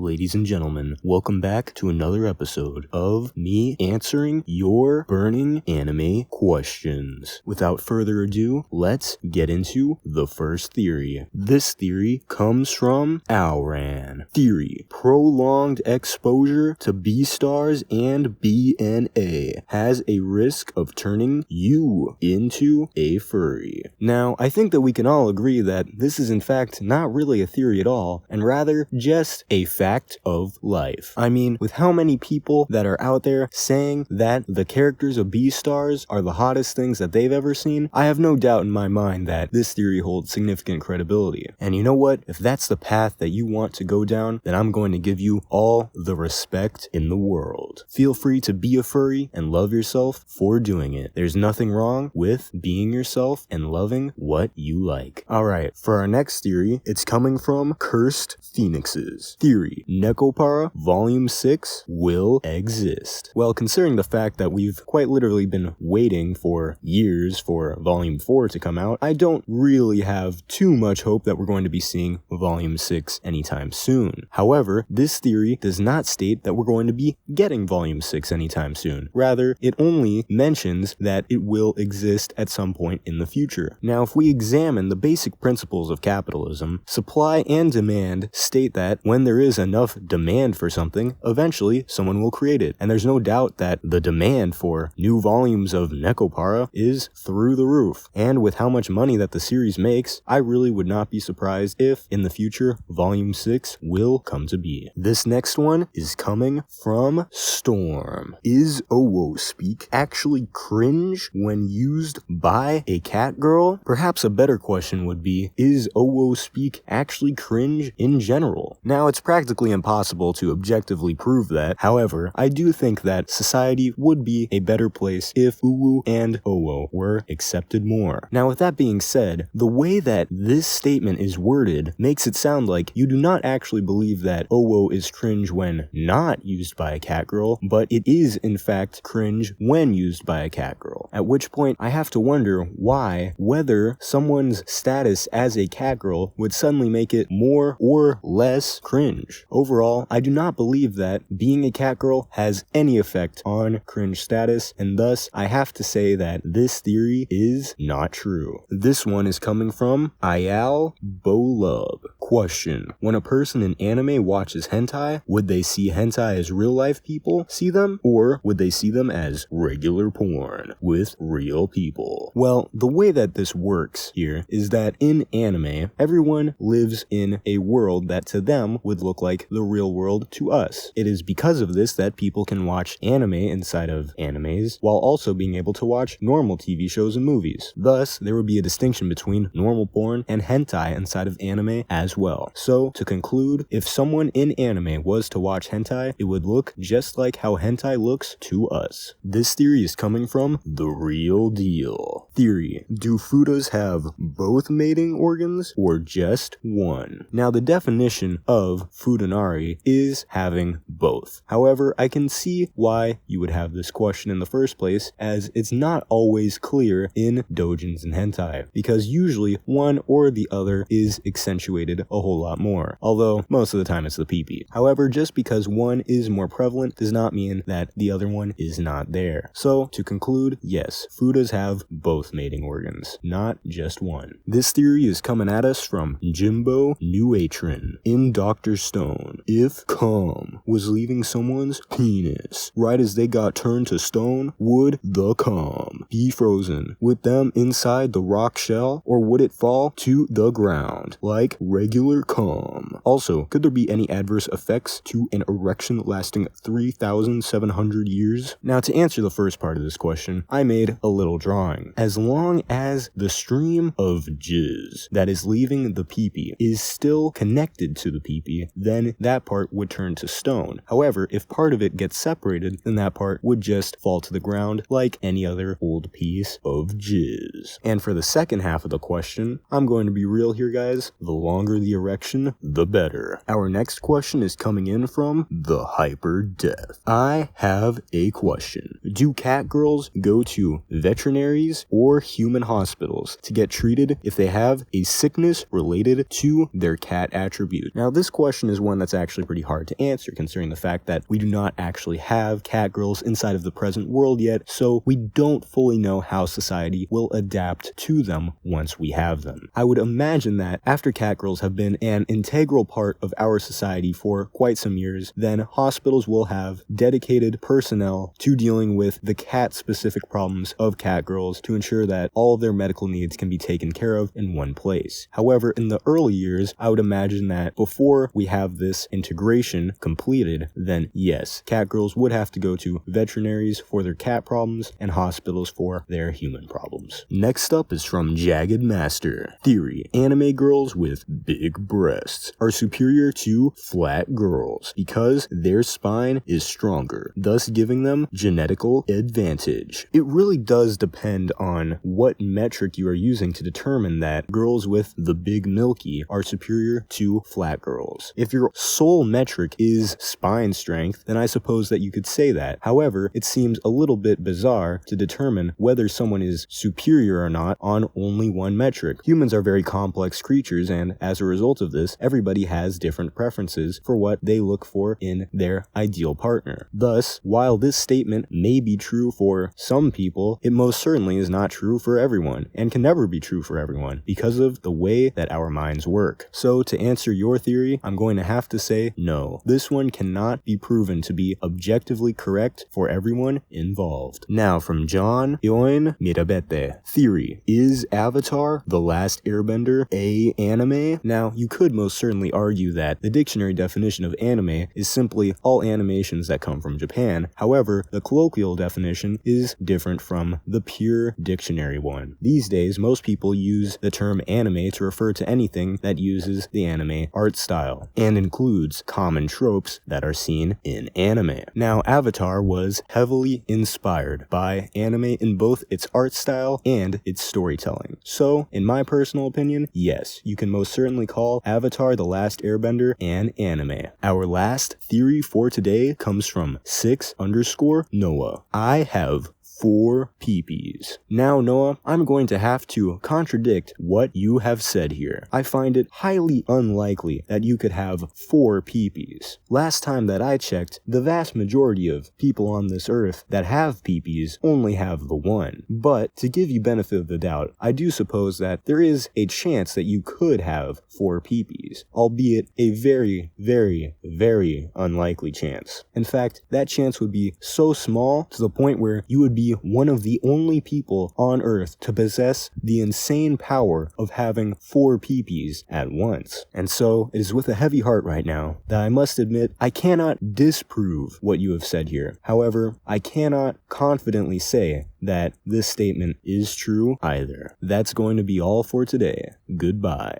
Ladies and gentlemen, welcome back to another episode of me answering your burning anime questions. Without further ado, let's get into the first theory. This theory comes from Aoran. Theory: prolonged exposure to Beastars and BNA has a risk of turning you into a furry. Now, I think that we can all agree that this is in fact not really a theory at all, and rather just a fact of life. I mean, with how many people that are out there saying that the characters of Beastars are the hottest things that they've ever seen, I have no doubt in my mind that this theory holds significant credibility. And you know what? If that's the path that you want to go down, then I'm going to give you all the respect in the world. Feel free to be a furry and love yourself for doing it. There's nothing wrong with being yourself and loving what you like. Alright, for our next theory, it's coming from Cursed Phoenixes. Theory: Nekopara Volume 6 will exist. Well, considering the fact that we've quite literally been waiting for years for Volume 4 to come out, I don't really have too much hope that we're going to be seeing Volume 6 anytime soon. However, this theory does not state that we're going to be getting Volume 6 anytime soon. Rather, it only mentions that it will exist at some point in the future. Now, if we examine the basic principles of capitalism, supply and demand state that when there is enough demand for something, eventually someone will create it. And there's no doubt that the demand for new volumes of Nekopara is through the roof. And with how much money that the series makes, I really would not be surprised if in the future Volume 6 will come to be. This next one is coming from Storm. Is Owo speak actually cringe when used by a cat girl? Perhaps a better question would be, is Owo speak actually cringe in general? Now, it's practically impossible to objectively prove that. However, I do think that society would be a better place if Uwu and Owo were accepted more. Now, with that being said, the way that this statement is worded makes it sound like you do not actually believe that Owo is cringe when not used by a cat girl, but it is in fact cringe when used by a cat girl. At which point, I have to wonder whether someone's status as a cat girl would suddenly make it more or less cringe. Overall, I do not believe that being a cat girl has any effect on cringe status, and thus I have to say that this theory is not true. This one is coming from Ayal Bolub. Question: when a person in anime watches hentai, would they see hentai as real life people see them, or would they see them as regular porn with real people? Well, the way that this works here is that in anime, everyone lives in a world that to them would look like the real world to us. It is because of this that people can watch anime inside of animes while also being able to watch normal TV shows and movies. Thus, there would be a distinction between normal porn and hentai inside of anime as well. So, to conclude, if someone in anime was to watch hentai, it would look just like how hentai looks to us. This theory is coming from The Real Deal. Theory: do fudas have both mating organs or just one? Now, the definition of fudanari is having both. However, I can see why you would have this question in the first place, as it's not always clear in doujins and hentai, because usually one or the other is accentuated a whole lot more, although most of the time it's the peepee. However, just because one is more prevalent does not mean that the other one is not there. So, to conclude, yes, fudas have both mating organs, not just one. This theory is coming at us from Jimbo Nuatrin. In Dr. Stone, if cum was leaving someone's penis right as they got turned to stone, would the cum be frozen with them inside the rock shell, or would it fall to the ground like regular cum? Also, could there be any adverse effects to an erection lasting 3,700 years? Now, to answer the first part of this question, I made a little drawing. As long as the stream of jizz that is leaving the peepee is still connected to the peepee, then that part would turn to stone. own. However, if part of it gets separated, then that part would just fall to the ground like any other old piece of jizz. And for the second half of the question, I'm going to be real here, guys. The longer the erection, the better. Our next question is coming in from the Hyper Death. I have a question. Do cat girls go to veterinaries or human hospitals to get treated if they have a sickness related to their cat attribute? Now, this question is one that's actually pretty hard to answer, considering the fact that we do not actually have cat girls inside of the present world yet, so we don't fully know how society will adapt to them once we have them. I would imagine that after cat girls have been an integral part of our society for quite some years, then hospitals will have dedicated personnel to dealing with the cat-specific problems of cat girls to ensure that all of their medical needs can be taken care of in one place. However, in the early years, I would imagine that before we have this integration completed, then yes, cat girls would have to go to veterinaries for their cat problems and hospitals for their human problems. Next up is from Jagged Master. Theory: anime girls with big breasts are superior to flat girls because their spine is stronger, thus giving them genetical advantage. It really does depend on what metric you are using to determine that girls with the big milky are superior to flat girls. If your sole metric is spine strength, then I suppose that you could say that. However, it seems a little bit bizarre to determine whether someone is superior or not on only one metric. Humans are very complex creatures, and as a result of this, everybody has different preferences for what they look for in their ideal partner. Thus, while this statement may be true for some people, it most certainly is not true for everyone, and can never be true for everyone, because of the way that our minds work. So, to answer your theory, I'm going to have to say no. This one cannot be proven to be objectively correct for everyone involved. Now, from John Ioin Mirabete. Theory: is Avatar: The Last Airbender a anime? Now, you could most certainly argue that the dictionary definition of anime is simply all animations that come from Japan. However, the colloquial definition is different from the pure dictionary one. These days, most people use the term anime to refer to anything that uses the anime art style, and includes common tropes that are seen in anime. Now, Avatar was heavily inspired by anime in both its art style and its storytelling. So, in my personal opinion, yes, you can most certainly call Avatar: The Last Airbender an anime. Our last theory for today comes from 6_Noah. I have 4 peepees. Now, Noah, I'm going to have to contradict what you have said here. I find it highly unlikely that you could have 4 peepees. Last time that I checked, the vast majority of people on this earth that have peepees only have the one. But, to give you benefit of the doubt, I do suppose that there is a chance that you could have 4 peepees, albeit a very, very, very unlikely chance. In fact, that chance would be so small to the point where you would be one of the only people on Earth to possess the insane power of having 4 peepees at once. And so, it is with a heavy heart right now that I must admit I cannot disprove what you have said here. However, I cannot confidently say that this statement is true either. That's going to be all for today. Goodbye.